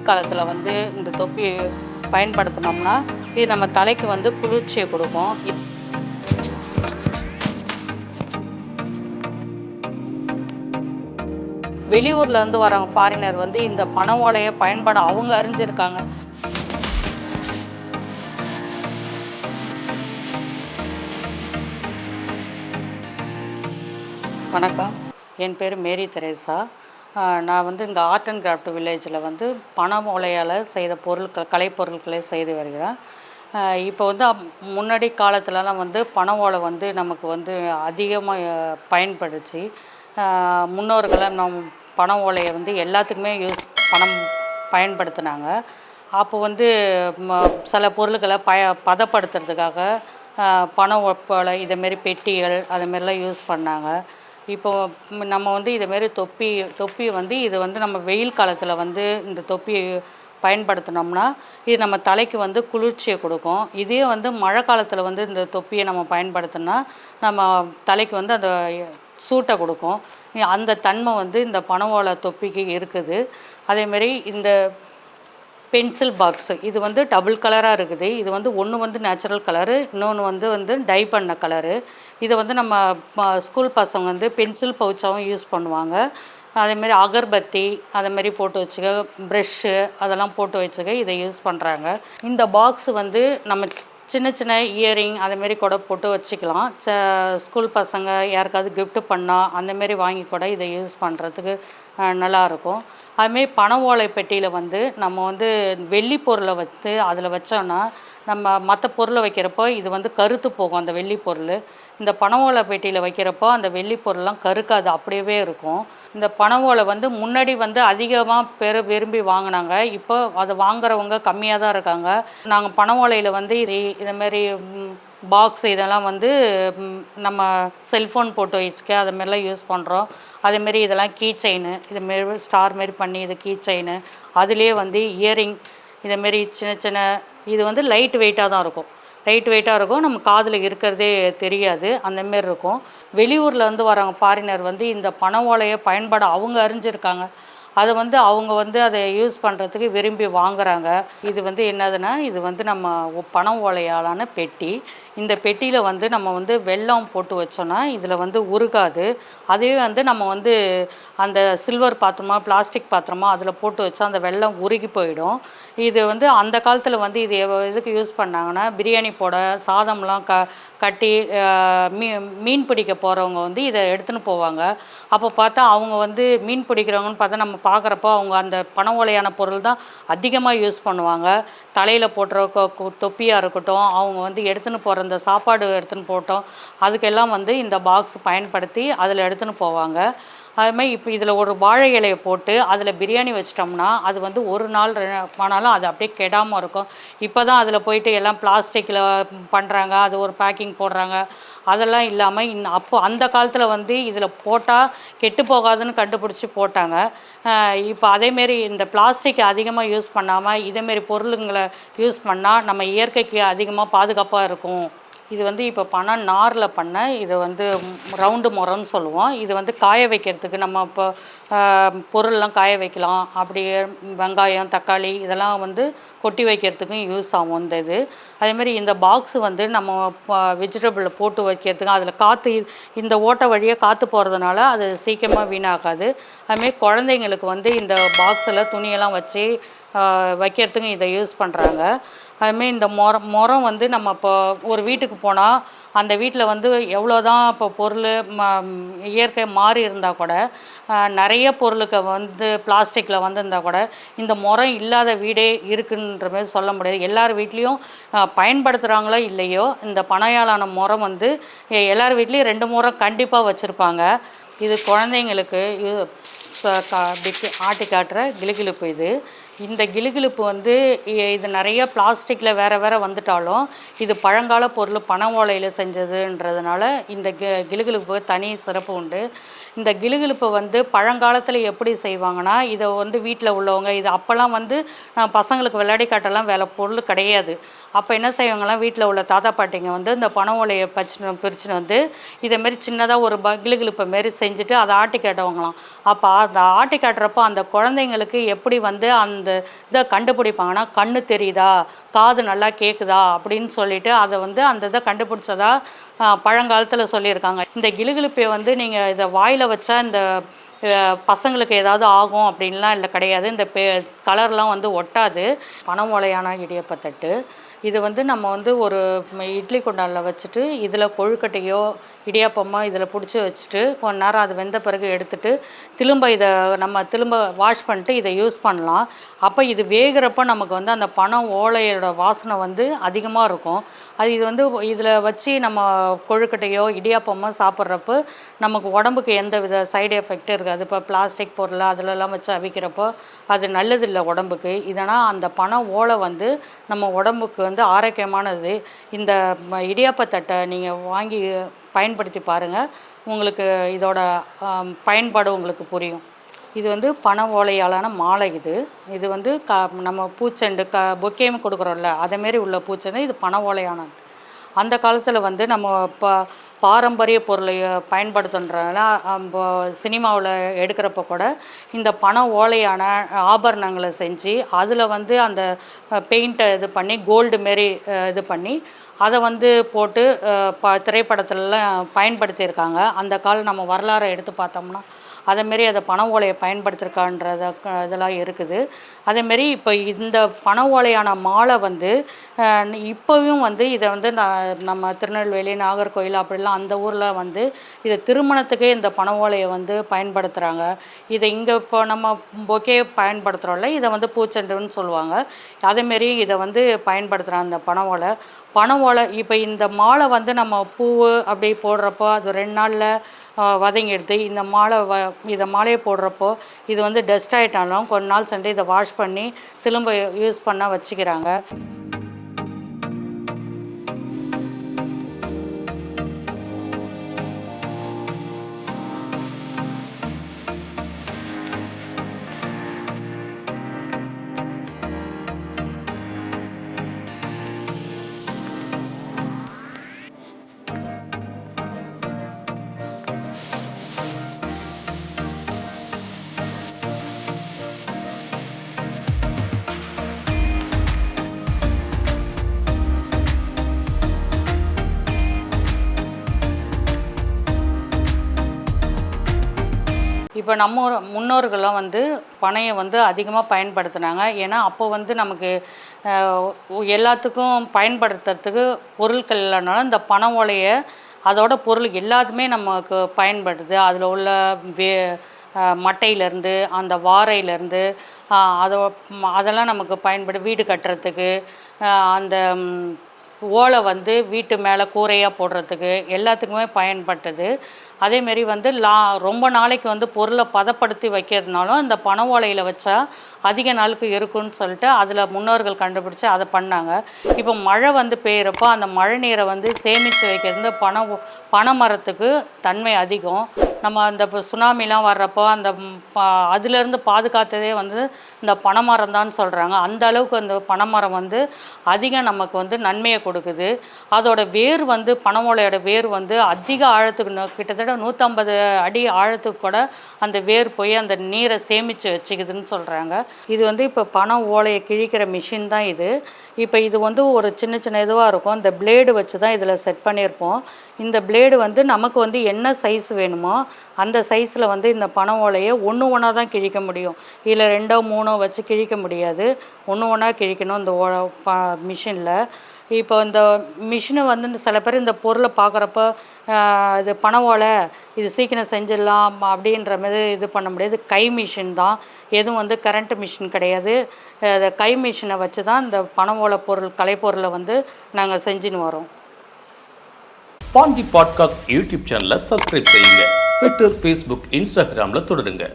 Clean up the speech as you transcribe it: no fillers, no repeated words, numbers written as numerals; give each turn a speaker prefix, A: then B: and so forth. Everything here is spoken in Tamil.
A: வெயில் காலத்தில் வந்து இந்த தொப்பி பயன்படுத்தினோம்னா இது நம்ம தலைக்கு வந்து குளிர்ச்சியை கொடுக்கும். வெளியூர்ல இருந்து வரவங்க ஃபாரினர் வந்து இந்த பனை ஓலையை பயன்பாடு அவங்க அறிஞ்சிருக்காங்க. வணக்கம், என் பேர் மேரி தெரேசா. நான் வந்து இந்த ஆர்ட் அண்ட் கிராஃப்ட் வில்லேஜில் வந்து பனை ஓலையால் செய்த பொருட்கள், கலைப்பொருட்களை செய்து வருகிறேன். இப்போ வந்து முன்னாடி காலத்துலலாம் வந்து பனை ஓலை வந்து நமக்கு வந்து அதிகமாக பயன்படுச்சு. முன்னோர்களை பனை ஓலையை வந்து எல்லாத்துக்குமே பயன்படுத்தினாங்க. அப்போ வந்து சில பொருட்களை பதப்படுத்துறதுக்காக பனை ஓலை இதேமாரி பெட்டிகள் அதுமாரிலாம் யூஸ் பண்ணாங்க. இப்போது நம்ம வந்து இதேமாரி தொப்பி வந்து இது வந்து நம்ம வெயில் காலத்தில் வந்து இந்த தொப்பி பயன்படுத்தினோம்னா இது நம்ம தலைக்கு வந்து குளிர்ச்சியை கொடுக்கும். இதே வந்து மழை காலத்தில் வந்து இந்த தொப்பியை நம்ம பயன்படுத்தினா நம்ம தலைக்கு வந்து அந்த சூட்டை கொடுக்கும். அந்த தன்மை வந்து இந்த பனை ஓலை தொப்பிக்கு இருக்குது. அதேமாரி இந்த பென்சில் பாக்ஸு இது வந்து டபுள் கலராக இருக்குது. இது வந்து ஒன்று வந்து நேச்சுரல் கலரு, இன்னொன்று வந்து டை பண்ண கலரு. இதை வந்து நம்ம ஸ்கூல் பசங்க வந்து பென்சில் பவுச்சாகவும் யூஸ் பண்ணுவாங்க. அதேமாரி அகர்பத்தி அதேமாரி போட்டு வச்சுக்க, ப்ரெஷ்ஷு அதெல்லாம் போட்டு வச்சுக்க இதை யூஸ் பண்ணுறாங்க. இந்த பாக்ஸு வந்து நம்ம சின்ன சின்ன இயரிங் அதேமாரி கூட போட்டு வச்சுக்கலாம். ஸ்கூல் பசங்க யாருக்காவது கிஃப்ட்டு பண்ணால் அந்தமாரி வாங்கி கூட இதை யூஸ் பண்ணுறதுக்கு நல்லாயிருக்கும். அதுமாரி பனை ஓலை பெட்டியில் வந்து நம்ம வந்து வெள்ளி பொருளை வச்சு அதில் வச்சோன்னா நம்ம மற்ற பொருளை வைக்கிறப்போ இது வந்து கருத்து போகும். அந்த வெள்ளி பொருள் இந்த பனை ஓலை பெட்டியில் வைக்கிறப்போ அந்த வெள்ளி பொருள்லாம் கருக்காது, அப்படியே இருக்கும். இந்த பனை ஓலை வந்து முன்னாடி வந்து அதிகமாக பேர் விரும்பி வாங்கினாங்க. இப்போ அதை வாங்குறவங்க கம்மியாக தான் இருக்காங்க. நாங்கள் பனை ஓலையில் வந்து இதேமாரி பாக்ஸ் இதெல்லாம் வந்து நம்ம செல்ஃபோன் போட்டு வச்சுக்க அதுமாரிலாம் யூஸ் பண்ணுறோம். அதேமாரி இதெல்லாம் கீ செயின் இதுமாரி ஸ்டார் மாரி பண்ணி இது கீ செயின், அதுலேயே வந்து இயரிங் இதேமாரி சின்ன சின்ன இது வந்து லைட் வெயிட்டாக தான் இருக்கும். நம்ம காதில் இருக்கிறதே தெரியாது, அந்தமாரி இருக்கும். வெளியூரில் வந்து வரவங்க ஃபாரினர் வந்து இந்த பனை ஓலையை பயன்பாடு அவங்க அறிஞ்சிருக்காங்க. அதை வந்து அவங்க வந்து அதை யூஸ் பண்ணுறதுக்கு விரும்பி வாங்குகிறாங்க. இது வந்து என்னதுன்னா இது வந்து நம்ம பனை ஓலையாலான பெட்டி. இந்த பெட்டியில் வந்து நம்ம வந்து வெல்லம் போட்டு வச்சோன்னா இதில் வந்து உருகாது. அதுவே வந்து நம்ம வந்து அந்த சில்வர் பாத்திரமா பிளாஸ்டிக் பாத்திரமா அதில் போட்டு வச்சா அந்த வெல்லம் உருகி போயிடும். இது வந்து அந்த காலத்தில் வந்து இது எதுக்கு யூஸ் பண்ணாங்கன்னா பிரியாணி போட சாதம்லாம் கட்டி மீன் பிடிக்க போகிறவங்க வந்து இதை எடுத்துன்னு போவாங்க. அப்போ பார்த்தா அவங்க வந்து மீன் பிடிக்கிறவங்கன்னு பார்த்தா நம்ம பார்க்குறப்போ அவங்க அந்த பனை ஓலையான பொருள் தான் அதிகமாக யூஸ் பண்ணுவாங்க. தலையில் போட்டுற தொப்பியாக இருக்கட்டும், அவங்க வந்து எடுத்துன்னு போகிற இந்த சாப்பாடு எடுத்துன்னு போட்டோம் அதுக்கெல்லாம் வந்து இந்த பாக்ஸ் பயன்படுத்தி அதில் எடுத்துன்னு போவாங்க. அதுமாதிரி இப்போ இதில் ஒரு வாழை இலையை போட்டு அதில் பிரியாணி வச்சிட்டோம்னா அது வந்து ஒரு நாள் ஆனாலும் அது அப்படியே கெடாமல் இருக்கும். இப்போ தான் அதில் போயிட்டு எல்லாம் பிளாஸ்டிக்கில் பண்ணுறாங்க, அது ஒரு பேக்கிங் போடுறாங்க. அதெல்லாம் இல்லாமல் அப்போ அந்த காலத்தில் வந்து இதில் போட்டால் கெட்டு போகாதுன்னு கண்டுபிடிச்சி போட்டாங்க. இப்போ அதேமாரி இந்த பிளாஸ்டிக் அதிகமாக யூஸ் பண்ணாமல் இதேமாரி பொருளுங்களை யூஸ் பண்ணால் நம்ம இயற்கைக்கு அதிகமாக பாதுகாப்பாக இருக்கும். இது வந்து இப்போ பனை நாரில் பண்ண இதை வந்து ரவுண்டு முறம்னு சொல்லுவோம். இது வந்து காய வைக்கிறதுக்கு நம்ம இப்போ பொருள்லாம் காய வைக்கலாம். அப்படியே வெங்காயம் தக்காளி இதெல்லாம் வந்து கொட்டி வைக்கிறதுக்கும் யூஸ் ஆகும் இந்த இது. அதேமாதிரி இந்த பாக்ஸு வந்து நம்ம வெஜிடபிளில் போட்டு வைக்கிறதுக்கு அதில் காற்று இந்த ஓட்டை வழியாக காற்று போகிறதுனால அது சீக்கிரமாக வீணாகாது. அதுமாரி குழந்தைங்களுக்கு வந்து இந்த பாக்ஸில் துணியெல்லாம் வச்சு வைக்கிறதுக்கு இதை யூஸ் பண்ணுறாங்க. அதுமாரி இந்த முறம் வந்து நம்ம இப்போ ஒரு வீட்டுக்கு போனால் அந்த வீட்டில் வந்து எவ்வளோ தான் இப்போ பொருள் இயற்கை மாறி இருந்தால் கூட நிறைய பொருளுக்கு வந்து பிளாஸ்டிக்கில் வந்துருந்தால் கூட இந்த முறம் இல்லாத வீடே இருக்குன்ற மாதிரி சொல்ல முடியாது. எல்லார் வீட்லேயும் பயன்படுத்துகிறாங்களோ இல்லையோ இந்த பனையாலான முறம் வந்து எல்லார் வீட்லேயும் 2 முறம் கண்டிப்பாக வச்சுருப்பாங்க. இது குழந்தைங்களுக்கு ஆட்டி காட்டுற கிளுகிளுப்பு இது. இந்த கிளுகிளுப்பு வந்து இது நிறைய பிளாஸ்டிக்கில் வேறு வந்துட்டாலும் இது பழங்கால பொருள் பனை ஓலையில் செஞ்சதுன்றதுனால இந்த கிளுகிளுப்பு தனி சிறப்பு உண்டு. இந்த கிளுகிளுப்பை வந்து பழங்காலத்தில் எப்படி செய்வாங்கன்னா இதை வந்து வீட்டில் உள்ளவங்க இது அப்போல்லாம் வந்து பசங்களுக்கு விளையாடி காட்டெல்லாம் வேலை பொருள் கிடையாது. அப்போ என்ன செய்வாங்கலாம் வீட்டில் உள்ள தாத்தா பாட்டிங்க வந்து இந்த பனை ஓலையை பிரிச்சுன்னு வந்து இதேமாரி சின்னதாக ஒரு கிளுகிளுப்பை மாரி செஞ்சுட்டு அதை ஆட்டி காட்டுவாங்களாம். அப்போ அந்த ஆட்டி காட்டுறப்போ அந்த குழந்தைங்களுக்கு எப்படி வந்து அந்த அந்த இதை கண்டுபிடிப்பாங்கன்னா கண்ணு தெரியுதா, காது நல்லா கேட்குதா அப்படின்னு சொல்லிட்டு அதை வந்து அந்த இதை கண்டுபிடிச்சதா பழங்காலத்தில் சொல்லியிருக்காங்க. இந்த கிளுகிளுப்பை வந்து நீங்கள் இதை வாயில் வச்சா இந்த பசங்களுக்கு ஏதாவது ஆகும் அப்படின்லாம் இல்லை, கிடையாது. இந்த கலர்லாம் வந்து ஒட்டாது. பனை ஓலையான இடியப்பத்தட்டு இது வந்து நம்ம வந்து ஒரு இட்லி குண்டானில் வச்சுட்டு இதில் கொழுக்கட்டையோ இடியாப்பமோ இதில் பிடிச்சி வச்சுட்டு கொஞ்ச நேரம் அது வெந்த பிறகு எடுத்துகிட்டு திரும்ப வாஷ் பண்ணிட்டு இதை யூஸ் பண்ணலாம். அப்போ இது வேகிறப்ப நமக்கு வந்து அந்த பனை ஓலையோட வாசனை வந்து அதிகமாக இருக்கும். இது வந்து இதில் வச்சு நம்ம கொழுக்கட்டையோ இடியாப்பமோ சாப்பிட்றப்போ நமக்கு உடம்புக்கு எந்த வித சைடு எஃபெக்டும் இருக்காது. இப்போ பிளாஸ்டிக் பொருள் அதிலெல்லாம் வச்சு அவிக்கிறப்போ அது நல்லதில்லை உடம்புக்கு. இதனால் அந்த பனை ஓலை வந்து நம்ம உடம்புக்கு வந்து ஆரோக்கியமானது. இந்த இடியாப்பத்தட்டை நீங்கள் வாங்கி பயன்படுத்தி பாருங்கள், உங்களுக்கு இதோட பயன்பாடு உங்களுக்கு புரியும். இது வந்து பனை ஓலையாலான மாலை. இது வந்து நம்ம பூச்செண்டு பொக்கேயும் கொடுக்குறோம்ல அதேமாரி உள்ள பூச்செண்டு. இது பனை ஓலையானது. அந்த காலத்தில் வந்து நம்ம பாரம்பரிய பொருளை பயன்படுத்துன்றதுனால சினிமாவில் எடுக்கிறப்ப கூட இந்த பனை ஓலையான ஆபரணங்களை செஞ்சு அதில் வந்து அந்த பெயிண்ட்டை இது பண்ணி கோல்டு மாரி இது பண்ணி அதை வந்து போட்டு திரைப்படத்துலலாம் பயன்படுத்தியிருக்காங்க. அந்த காலம் நம்ம வரலாறை எடுத்து பார்த்தோம்னா அதேமாரி அதை பனை ஓலையை பயன்படுத்தியிருக்கான்றத இதெல்லாம் இருக்குது. அதேமாரி இப்போ இந்த பனை ஓலையான மாலை வந்து இப்போவும் வந்து இதை வந்து நம்ம திருநெல்வேலி நாகர்கோவில் அப்படிலாம் அந்த ஊரில் வந்து இதை திருமணத்துக்கே இந்த பனை ஓலையை வந்து பயன்படுத்துகிறாங்க. இதை இங்கே இப்போ நம்ம பொக்கே பயன்படுத்துகிறோம்ல இதை வந்து பூச்செண்டுன்னு சொல்லுவாங்க. அதேமாரி இதை வந்து பயன்படுத்துகிறாங்க இந்த பனை ஓலை. இப்போ இந்த மாலை வந்து நம்ம பூ அப்படி போடுறப்போ அது 2 நாளில் வதங்கிடுது. இந்த மாலையை போடுறப்போ இது வந்து டஸ்ட் ஆகிட்டாலும் கொஞ்ச நாள் சென்று இதை வாஷ் பண்ணி திரும்ப யூஸ் பண்ண வச்சுக்கிறாங்க. இப்போ நம்ம முன்னோர்கள்லாம் வந்து பனையை வந்து அதிகமாக பயன்படுத்தினாங்க. ஏன்னா அப்போ வந்து நமக்கு எல்லாத்துக்கும் பயன்படுத்துறதுக்கு பொருட்கள் இல்லைனாலும் இந்த பனை ஓலையை அதோட பொருள் எல்லாத்துமே நமக்கு பயன்படுது. அதில் உள்ள மட்டையிலேருந்து அந்த வாரையிலேருந்து அதெல்லாம் நமக்கு வீடு கட்டுறதுக்கு அந்த ஓலை வந்து வீட்டு மேலே கூரையாக போடுறதுக்கு எல்லாத்துக்குமே பயன்பட்டது. அதேமாரி வந்து ரொம்ப நாளைக்கு வந்து பொருளை பதப்படுத்தி வைக்கிறதுனாலும் இந்த பனை ஓலையில் வச்சா அதிக நாளுக்கு இருக்குன்னு சொல்லிட்டு அதில் முன்னோர்கள் கண்டுபிடிச்சி அதை பண்ணாங்க. இப்போ மழை வந்து பெய்கிறப்போ அந்த மழை நீரை வந்து சேமித்து வைக்கிறது பனை மரத்துக்கு தன்மை அதிகம். நம்ம அந்த சுனாமிலாம் வர்றப்போ அந்த அதுலேருந்து பாதுகாத்ததே வந்து இந்த பனைமரம் தான் சொல்கிறாங்க. அந்த அளவுக்கு அந்த பனைமரம் வந்து அதிகம் நமக்கு வந்து நன்மையை கொடுக்குது. அதோட வேர் வந்து பனை ஓலையோட வேர் வந்து அதிக ஆழத்துக்கு கிட்டத்தட்ட 150 அடி ஆழத்துக்கு கூட அந்த வேர் போய் அந்த நீரை சேமித்து வச்சுக்குதுன்னு சொல்கிறாங்க. இது வந்து இப்போ பனை ஓலையை கிழிக்கிற மிஷின் தான் இது. இப்போ இது வந்து ஒரு சின்ன சின்ன இதுவாக இருக்கும். இந்த பிளேடு வச்சு தான் இதில் செட் பண்ணியிருப்போம். இந்த பிளேடு வந்து நமக்கு வந்து என்ன சைஸ் வேணுமோ அந்த சைஸில் வந்து இந்த பனை ஓலையை ஒன்றா தான் கிழிக்க முடியும். இதில் 2 3 வச்சு கிழிக்க முடியாது. ஒன்றா கிழிக்கணும் இந்த மிஷினில். இப்போ இந்த மிஷினை வந்து சில பேர் இந்த பொருளை பார்க்குறப்ப இது பனை ஓலை இது சீக்கிரம் செஞ்சிடலாம் அப்படின்ற மாதிரி இது பண்ண முடியாது. கை மிஷின் தான், எதுவும் வந்து கரண்ட் மிஷின் கிடையாது. கை மிஷினை வச்சு தான் இந்த பனை ஓலை கலைப்பொருளை வந்து நாங்கள் செஞ்சுன்னு வரோம்.
B: பாண்டி பாட்காஸ்ட் யூடியூப் சேனலை சப்ஸ்கிரைப் செய்யுங்க. ட்விட்டர், ஃபேஸ்புக், இன்ஸ்டாகிராமில் தொடருங்க.